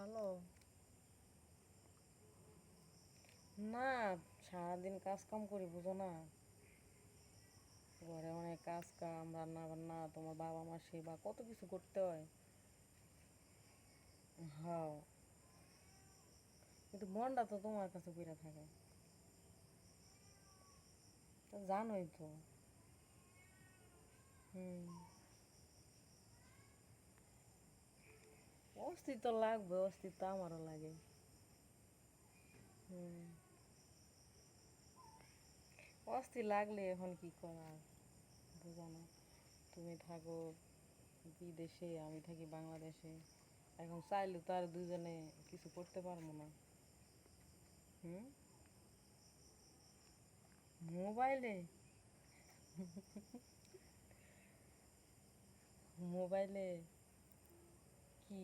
ভালো না। সারাদিন কাজ কাম করি, বুঝো না? ঘরে অনেক কাজ কাম, রান্না বান্না, তোমার বাবা মার সেবা, কত কিছু করতে হয়। হ্যাঁ, কিন্তু মনটা তো তোমার কাছে পড়ে থাকে। তো জানোই তো। হুম। অস্থির লাগবে, অস্থির তো আমারও লাগে। হুম। অস্থির লাগলে এখন কি করার, বুঝো না? তুমি থাকো বিদেশে, আমি থাকি বাংলাদেশে। এখন চাইলে তো আর দুজনে কিছু করতে পারবো না। হুম। মোবাইলে, মোবাইলে কি?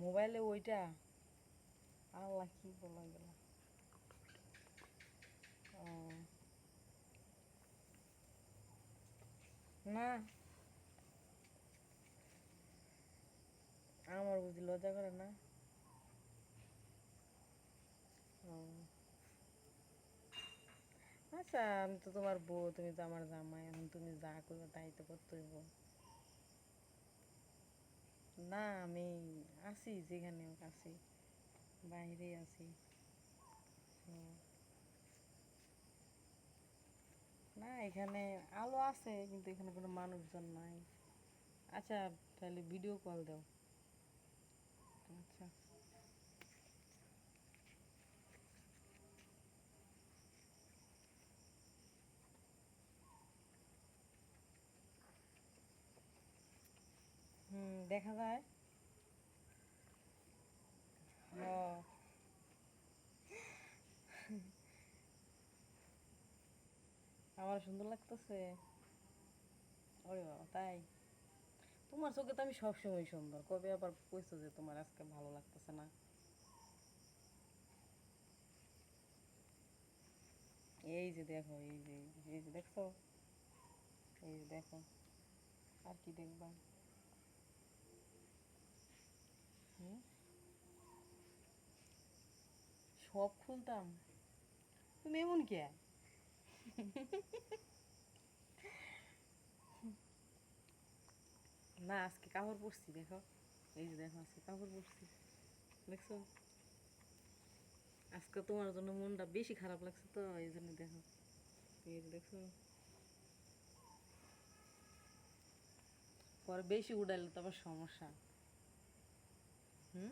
মোবাইলে ওইটা, আল্লাহ কি বলা গেল। ও, না, আমার বুঝি লজ্জা করে না। ও, আচ্ছা, আমি তো তোমার বউ, তুমি তো আমার জামাই, এখন তুমি যা করবে তাই তো করতে হইব। না, আমি আছি, যেখানে হোক আছি, বাইরে আছি। হুম। না, এখানে আলো আছে কিন্তু এখানে কোনো মানুষজন নাই। আচ্ছা, তাহলে ভিডিও কল দাও। আচ্ছা। হুম, দেখা যায়। ও, আমার সুন্দর লাগতেছে। ওরে বাবা, তাই? তোমার চোখে তো আমি সবসময় সুন্দর, কবে আবার কইছো যে তোমার আজকে ভালো লাগতেছে না? এই যে দেখো, এই যে দেখছো, এই যে দেখো, আর কি দেখবা? হুম। সব খুলতাম? তুমি এমন কে? না, আজকে কাপড় পরছি, দেখো। এই যে দেখো, আজকে কাপড় পরছি, দেখছো? আজকে তোমার জন্য মনটা বেশি খারাপ লাগছে তো, এই জন্য দেখো। এই যে দেখছো, পরে বেশি উড়াইলে তো আবার সমস্যা। হুম।